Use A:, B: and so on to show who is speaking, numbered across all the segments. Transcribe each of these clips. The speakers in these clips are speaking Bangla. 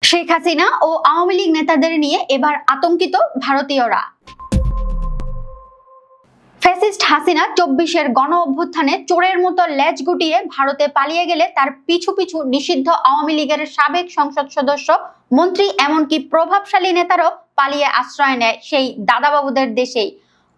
A: শেখ হাসিনা ও আওয়ামী লীগ নেতাদের নিয়ে এবার আতঙ্কিত ভারতীয়রা। ফ্যাসিস্ট হাসিনা ২৪-এর গণ অভ্যুত্থানে চোরের মতো লেজ গুটিয়ে ভারতে পালিয়ে গেলে তার পিছু পিছু নিষিদ্ধ আওয়ামী লীগের সাবেক সংসদ সদস্য, মন্ত্রী, এমনকি প্রভাবশালী নেতারাও পালিয়ে আশ্রয় নেয় সেই দাদাবাবুদের দেশেই।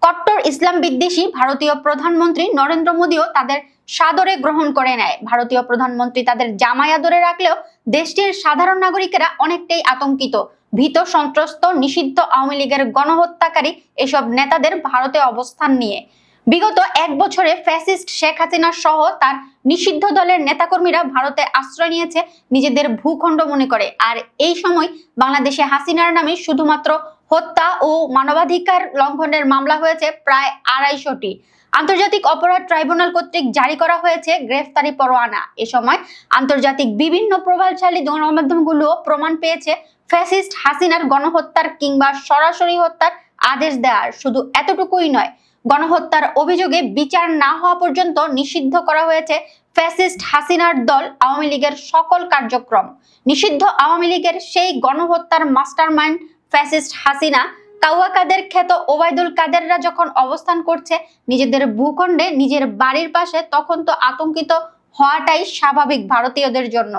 A: কট্টর ইসলাম বিদ্বেষী ভারতীয় প্রধানমন্ত্রী নরেন্দ্র মোদীও তাদের সাদরে গ্রহণ করে নেয়। ভারতীয় প্রধানমন্ত্রী তাদের জামাই আদরে রাখলেও দেশটির সাধারণ নাগরিকেরা অনেকটাই আতঙ্কিত, ভীত, সন্ত্রস্ত নিষিদ্ধ আওয়ামী লীগের গণহত্যাকারী এসব নেতাদের ভারতে অবস্থান নিয়ে। বিগত এক বছরে ফ্যাসিস্ট শেখ হাসিনা সহ তার নিষিদ্ধ দলের নেতাকর্মীরা ভারতে আশ্রয় নিয়েছে নিজেদের ভূখণ্ড মনে করে। আর এই সময় বাংলাদেশে হাসিনার নামে শুধুমাত্র হত্যা ও মানবাধিকার লঙ্ঘনের মামলা হয়েছে প্রায় ২৫০টি। আন্তর্জাতিক অপরাধ ট্রাইব্যুনাল কর্তৃক জারি করা হয়েছে গ্রেফতারি পরোয়ানা। এ সময় আন্তর্জাতিক বিভিন্ন প্রভাবশালী গণমাধ্যমগুলো প্রমাণ পেয়েছে ফ্যাসিস্ট হাসিনার গণহত্যার কিংবা সরাসরি হত্যার আদেশ দেওয়ার। শুধু এতটুকুই নয়, গণহত্যার অভিযোগে বিচার না হওয়া পর্যন্ত নিষিদ্ধ করা হয়েছে ফ্যাসিস্ট হাসিনার দল আওয়ামী লীগের সকল কার্যক্রম। নিষিদ্ধ আওয়ামী লীগের সেই গণহত্যার মাস্টারমাইন্ড ফ্যাসিস্ট হাসিনা, কাউয়া কাদের খ্যাত ওবায়দুল কাদেররা যখন অবস্থান করছে নিজেদের ভূখণ্ডে, নিজের বাড়ির পাশে, তখন তো আতঙ্কিত হওয়াটাই স্বাভাবিক ভারতীয়দের জন্য।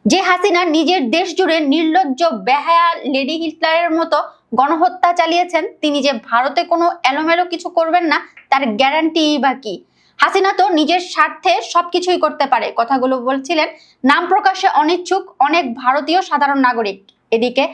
A: যে হাসিনা নিজের দেশ জুড়ে নির্লজ্জ, বেহায়া, লেডি হিটলারের মতো গণহত্যা চালিয়েছেন, তিনি যে ভারতে কোনো এলোমেলো কিছু করবেন না তার গ্যারান্টি বা কি? হাসিনা তো নিজের স্বার্থে সবকিছুই করতে পারে, কথাগুলো বলছিলেন নাম প্রকাশে অনিচ্ছুক অনেক ভারতীয় সাধারণ নাগরিক। এদিকে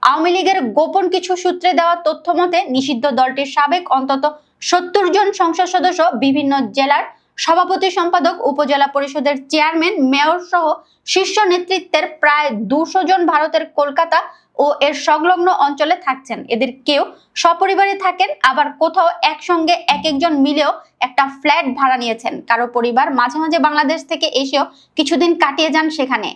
A: আওয়ামী লীগের গোপন কিছু সূত্রে দেওয়া তথ্য মতে নিষিদ্ধ দলটির সাবেক অন্তত ৭০ জন সংসদ সদস্য, বিভিন্ন জেলার সভাপতি, সম্পাদক, উপজেলা পরিষদের চেয়ারম্যান, মেয়র সহ শীর্ষ নেতৃত্বের প্রায় ২০০ জন ভারতের কলকাতা ও এর সংলগ্ন অঞ্চলে থাকছেন। এদের কেউ সপরিবারে থাকেন, আবার কোথাও একসঙ্গে এক একজন মিলেও একটা ফ্ল্যাট ভাড়া নিয়েছেন। কারো পরিবার মাঝে মাঝে বাংলাদেশ থেকে এসেও কিছুদিন কাটিয়ে যান সেখানে।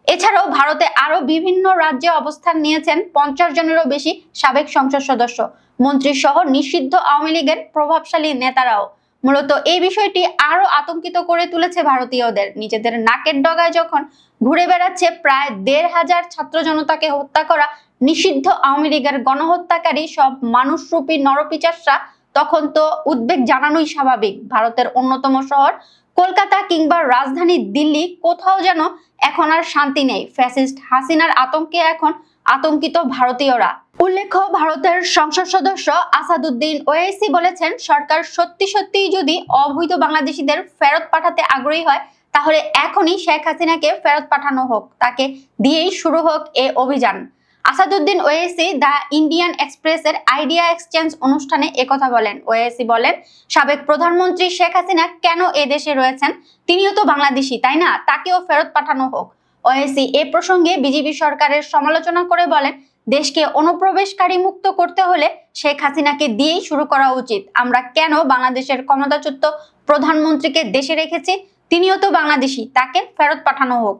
A: এছাড়াও ভারতে আরো বিভিন্ন রাজ্যে অবস্থান নিয়েছেন ৫০ জনেরও বেশি সাবেক সংসদ সদস্য, মন্ত্রী সহ নিষিদ্ধ আওয়ামী লীগের প্রভাবশালী নেতারাও। মূলত এই বিষয়টি আরো আতঙ্কিত করে তুলেছে ভারতীয়দের। নিজেদের নাকের ডগায় যখন ঘুরে বেড়াচ্ছে প্রায় ১৫০০ ছাত্র জনতাকে হত্যা করা নিষিদ্ধ আওয়ামী লীগের গণহত্যাকারী সব মানুষরূপী নরপিচাসরা, তখন তো উদ্বেগ জানানোই স্বাভাবিক। ভারতের অন্যতম শহর কলকাতা কিংবা রাজধানী দিল্লি, কোথাও যেন এখন আর শান্তি নেই। ফ্যাসিস্ট হাসিনার আতঙ্কে এখন আতঙ্কিত ভারতীয়রা। উল্লেখ্য, ভারতের সংসদ সদস্য আসাদুদ্দিন ওয়াইসি বলেছেন, সরকার সত্যি সত্যিই যদি অবৈধ বাংলাদেশিদের ফেরত পাঠাতে আগ্রহী হয় তাহলে এখনই শেখ হাসিনাকে ফেরত পাঠানো হোক, তাকে দিয়েই শুরু হোক এ অভিযান। আসাদুদ্দিন ওয়াইসি দ্য ইন্ডিয়ান এক্সপ্রেসের আইডিয়া এক্সচেঞ্জ অনুষ্ঠানে একথা বলেন। ওয়াইসি বলেন, সাবেক প্রধানমন্ত্রী শেখ হাসিনা কেন এ দেশে রয়েছেন? তিনিও তো বাংলাদেশি, তাই না? তাকেও ফেরত পাঠানো হোক। ওয়াইসি এ প্রসঙ্গে বিজেপি সরকারের সমালোচনা করে বলেন, দেশকে অনুপ্রবেশকারী মুক্ত করতে হলে শেখ হাসিনাকে দিয়েই শুরু করা উচিত। আমরা কেন বাংলাদেশের ক্ষমতাচ্যুত প্রধানমন্ত্রীকে দেশে রেখেছি? তিনিও তো বাংলাদেশি, তাকে ফেরত পাঠানো হোক।